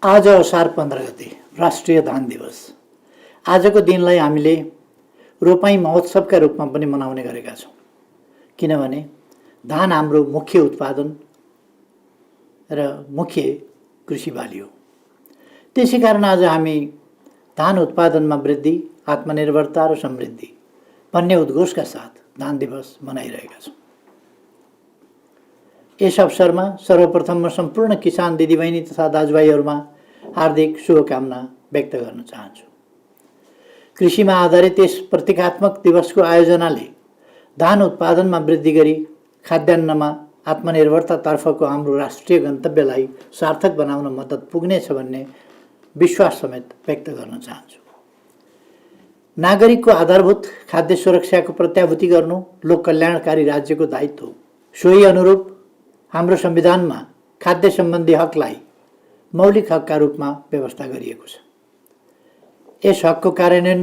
आज असार 15 गते राष्ट्रिय धान दिवस। आजको दिनलाई हामीले रोपाई महोत्सवका रूपमा पनि मनाउने गरेका छौँ, किनभने धान हाम्रो मुख्य उत्पादन र मुख्य कृषि बाली हो। त्यसै कारण आज हामी धान उत्पादनमा वृद्धि, आत्मनिर्भरता र समृद्धि भन्ने उद्घोषका साथ धान दिवस मनाइरहेका छौँ। यस अवसरमा सर्वप्रथम म सम्पूर्ण किसान दिदीबहिनी तथा दाजुभाइहरूमा हार्दिक शुभकामना व्यक्त गर्न चाहन्छु। कृषिमा आधारित यस प्रतीकात्मक दिवसको आयोजनाले धान उत्पादनमा वृद्धि गरी खाद्यान्नमा आत्मनिर्भरतातर्फको हाम्रो राष्ट्रिय गन्तव्यलाई सार्थक बनाउन मद्दत पुग्नेछ भन्ने विश्वास समेत व्यक्त गर्न चाहन्छु। नागरिकको आधारभूत खाद्य सुरक्षाको प्रत्याभूति गर्नु लोक कल्याणकारी राज्यको दायित्व हो। सोही अनुरूप हाम्रो संविधानमा खाद्य सम्बन्धी हकलाई मौलिक हकका रूपमा व्यवस्था गरिएको छ। यस हकको कार्यान्वयन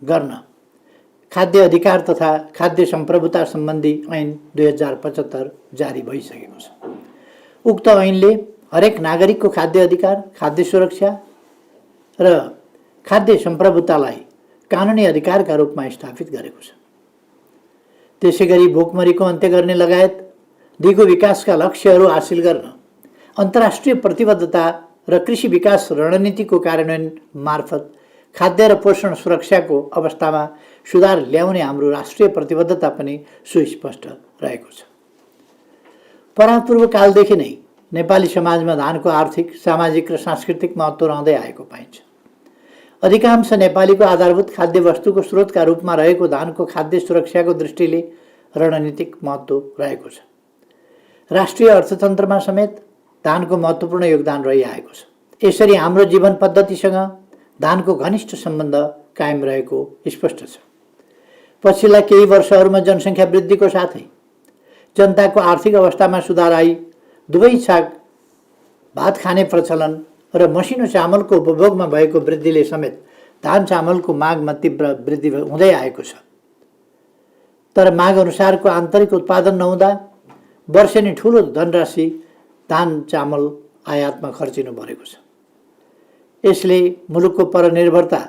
गर्न खाद्य अधिकार तथा खाद्य सम्प्रभुता सम्बन्धी ऐन 2075 जारी भइसकेको छ। उक्त ऐनले हरेक नागरिकको खाद्य अधिकार, खाद्य सुरक्षा र खाद्य सम्प्रभुतालाई कानुनी अधिकारका रूपमा स्थापित गरेको छ। त्यसैगरी भोकमरीको अन्त्य गर्ने लगायत दिगो विकासका लक्ष्यहरू हासिल गर्न अन्तर्राष्ट्रिय प्रतिबद्धता र कृषि विकास रणनीतिको कार्यान्वयन मार्फत खाद्य र पोषण सुरक्षाको अवस्थामा सुधार ल्याउने हाम्रो राष्ट्रिय प्रतिबद्धता पनि सुस्पष्ट रहेको छ। परापूर्व कालदेखि नै नेपाली समाजमा धानको आर्थिक, सामाजिक र सांस्कृतिक महत्त्व रहँदै आएको पाइन्छ। अधिकांश नेपालीको आधारभूत खाद्य वस्तुको स्रोतका रूपमा रहेको धानको खाद्य सुरक्षाको दृष्टिले रणनीतिक महत्त्व रहेको छ। राष्ट्रिय अर्थतन्त्रमा समेत धानको महत्त्वपूर्ण योगदान रहिआएको छ। यसरी हाम्रो जीवन पद्धतिसँग धानको घनिष्ठ सम्बन्ध कायम रहेको स्पष्ट छ। पछिल्ला केही वर्षहरूमा जनसङ्ख्या वृद्धिको साथै जनताको आर्थिक अवस्थामा सुधार आई दुवै छाक भात खाने प्रचलन र मसिनो चामलको उपभोगमा भएको वृद्धिले समेत धान चामलको मागमा तीव्र वृद्धि हुँदै आएको छ। तर माग अनुसारको आन्तरिक उत्पादन नहुँदा वर्षेनी ठुलो धनराशि धान चामल आयातमा खर्चिनु परेको छ। यसले मुलुकको परनिर्भरता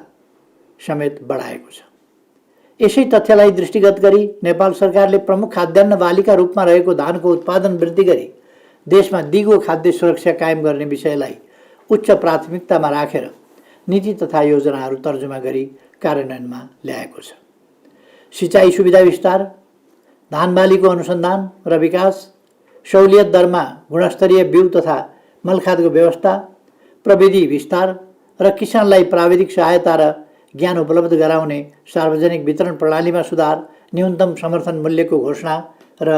समेत बढाएको छ। यसै तथ्यलाई दृष्टिगत गरी नेपाल सरकारले प्रमुख खाद्यान्न बालीका रूपमा रहेको धानको उत्पादन वृद्धि गरी देशमा दिगो खाद्य सुरक्षा कायम गर्ने विषयलाई उच्च प्राथमिकतामा राखेर नीति तथा योजनाहरू तर्जुमा गरी कार्यान्वयनमा ल्याएको छ। सिँचाइ सुविधा विस्तार, धान बालीको अनुसन्धान र विकास, सहुलियत दरमा गुणस्तरीय बिउ तथा मलखादको व्यवस्था, प्रविधि विस्तार र किसानलाई प्राविधिक सहायता र ज्ञान उपलब्ध गराउने सार्वजनिक वितरण प्रणालीमा सुधार, न्यूनतम समर्थन मूल्यको घोषणा र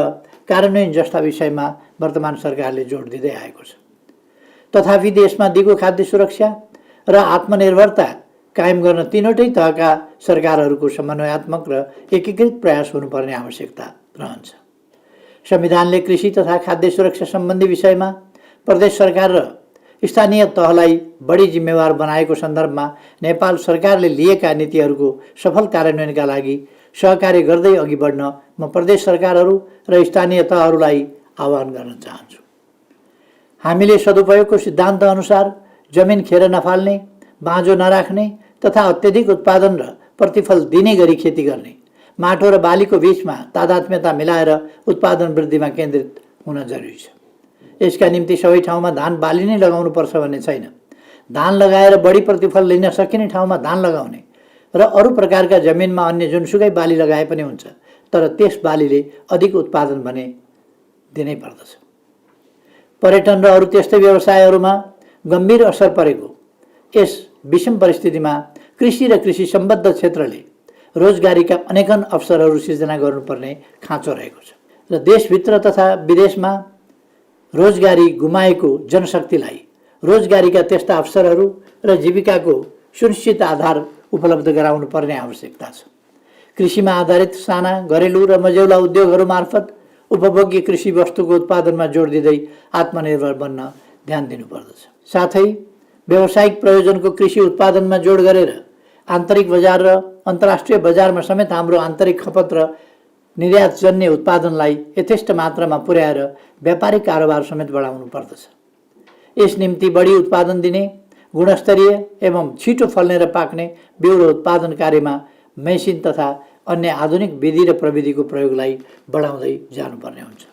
कार्यान्वयन जस्ता विषयमा वर्तमान सरकारले जोड दिँदै आएको छ। तथापि देशमा दिगो खाद्य सुरक्षा र आत्मनिर्भरता कायम गर्न तीनवटै तहका सरकारहरूको समन्वयात्मक र एकीकृत प्रयास हुनुपर्ने आवश्यकता रहन्छ। संविधानले कृषि तथा खाद्य सुरक्षा सम्बन्धी विषयमा प्रदेश सरकार र स्थानीय तहलाई बढी जिम्मेवार बनाएको सन्दर्भमा नेपाल सरकारले लिएका नीतिहरूको सफल कार्यान्वयनका लागि सहकार्य गर्दै अघि बढ्न म प्रदेश सरकारहरू र स्थानीय तहहरूलाई आह्वान गर्न चाहन्छु। हामीले सदुपयोगको सिद्धान्त अनुसार जमिन खेर नफाल्ने, बाँझो नराख्ने तथा अत्यधिक उत्पादन र प्रतिफल दिने गरी खेती गर्ने, माटो र बालीको बीचमा तादात्म्यता मिलाएर उत्पादन वृद्धिमा केन्द्रित हुन जरुरी छ। यसका निम्ति सबै ठाउँमा धान बाली नै लगाउनु पर्छ भन्ने छैन। धान लगाएर बढी प्रतिफल लिन सकिने ठाउँमा धान लगाउने र अरू प्रकारका जमिनमा अन्य जुनसुकै बाली लगाए पनि हुन्छ, तर त्यस बालीले अधिक उत्पादन भने दिनै पर्दछ। पर्यटन र अरू त्यस्तै व्यवसायहरूमा गम्भीर असर परेको यस विषम परिस्थितिमा कृषि र कृषि सम्बद्ध क्षेत्रले रोजगारीका अनेकन अवसरहरू सिर्जना गर्नुपर्ने खाँचो रहेको छ र देशभित्र तथा विदेशमा रोजगारी गुमाएको जनशक्तिलाई रोजगारीका त्यस्ता अवसरहरू र जीविकाको सुनिश्चित आधार उपलब्ध गराउनु पर्ने आवश्यकता छ। कृषिमा आधारित साना, घरेलु र मझौला उद्योगहरू मार्फत उपभोग्य कृषि वस्तुको उत्पादनमा जोड दिँदै आत्मनिर्भर बन्न ध्यान दिनुपर्दछ। साथै व्यावसायिक प्रयोजनको कृषि उत्पादनमा जोड गरेर आन्तरिक बजार र अन्तर्राष्ट्रिय बजारमा समेत हाम्रो आन्तरिक खपत र निर्यातजन्य उत्पादनलाई यथेष्ट मात्रामा पुर्याएर व्यापारिक कारोबार समेत बढाउनु पर्दछ। यस निम्ति बढी उत्पादन दिने, गुणस्तरीय एवं छिटो फल्ने र पाक्ने बिउ र उत्पादन कार्यमा मेसिन तथा अन्य आधुनिक विधि र प्रविधिको प्रयोगलाई बढाउँदै जानुपर्ने हुन्छ।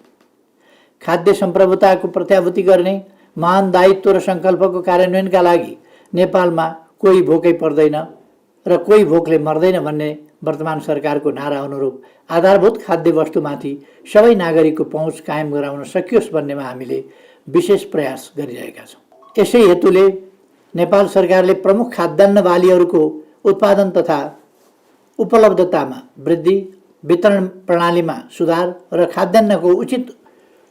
खाद्य सम्प्रभुताको प्रत्याभूति गर्ने महान दायित्व र सङ्कल्पको कार्यान्वयनका लागि नेपालमा कोही भोकै पर्दैन र कोही भोकले मर्दैन भन्ने वर्तमान सरकारको नारा अनुरूप आधारभूत खाद्य वस्तुमाथि सबै नागरिकको पहुँच कायम गराउन सकियोस् भन्नेमा हामीले विशेष प्रयास गरिरहेका छौँ। यसै हेतुले नेपाल सरकारले प्रमुख खाद्यान्न बालीहरूको उत्पादन तथा उपलब्धतामा वृद्धि, वितरण प्रणालीमा सुधार र खाद्यान्नको उचित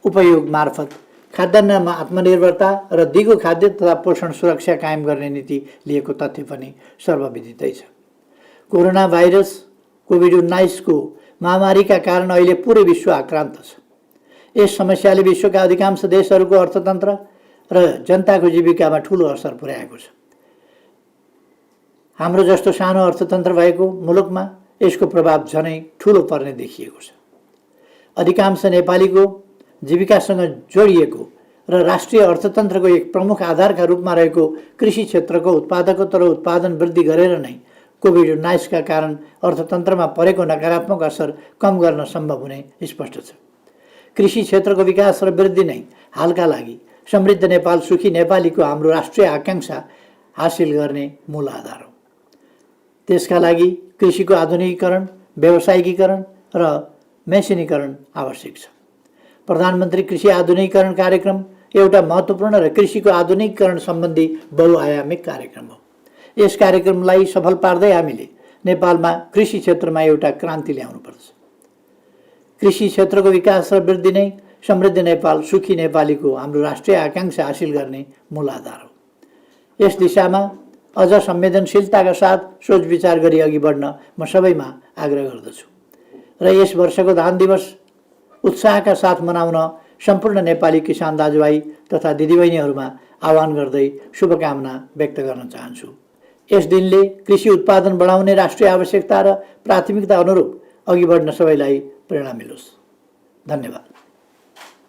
उपयोग मार्फत खाद्यान्नमा आत्मनिर्भरता र दिगो खाद्य तथा पोषण सुरक्षा कायम गर्ने नीति लिएको तथ्य पनि सर्वविदितै छ। कोरोना भाइरस कोभिड-19 को महामारीका कारण अहिले पुरै विश्व आक्रान्त छ। यस समस्याले विश्वका अधिकांश देशहरूको अर्थतन्त्र र जनताको जीविकामा ठूलो असर पुर्याएको छ। हाम्रो जस्तो सानो अर्थतन्त्र भएको मुलुकमा यसको प्रभाव झनै ठूलो पर्ने देखिएको छ। अधिकांश नेपालीको जीविकासँग जोडिएको र राष्ट्रिय अर्थतन्त्रको एक प्रमुख आधारका रूपमा रहेको कृषि क्षेत्रको उत्पादकत्व र उत्पादन वृद्धि गरेर नै कोभिड-19 का कारण अर्थतन्त्रमा परेको नकारात्मक असर कम गर्न सम्भव हुने स्पष्ट छ। कृषि क्षेत्रको विकास र वृद्धि नै हालका लागि समृद्ध नेपाल सुखी नेपालीको हाम्रो राष्ट्रिय आकांक्षा हासिल गर्ने मूल आधार हो। त्यसका लागि कृषिको आधुनिकीकरण, व्यावसायिकीकरण र मेसिनीकरण आवश्यक छ। प्रधानमन्त्री कृषि आधुनिकीकरण कार्यक्रम एउटा महत्त्वपूर्ण र कृषिको आधुनिकीकरण सम्बन्धी बहुआयामिक कार्यक्रम हो। यस कार्यक्रमलाई सफल पार्दै हामीले नेपालमा कृषि क्षेत्रमा एउटा क्रान्ति ल्याउनुपर्छ। कृषि क्षेत्रको विकास र वृद्धि नै समृद्ध नेपाल सुखी नेपालीको हाम्रो राष्ट्रिय आकांक्षा हासिल गर्ने मूल आधार हो। यस दिशामा अझ संवेदनशीलताका साथ सोच विचार गरी अघि बढ्न म सबैमा आग्रह गर्दछु र यस वर्षको धान दिवस उत्साहका साथ मनाउन सम्पूर्ण नेपाली किसान दाजुभाइ तथा दिदीबहिनीहरूमा आह्वान गर्दै शुभकामना व्यक्त गर्न चाहन्छु। यस दिनले कृषि उत्पादन बढाउने राष्ट्रिय आवश्यकता र प्राथमिकता अनुरूप अघि बढ्न सबैलाई प्रेरणा मिलोस्। धन्यवाद।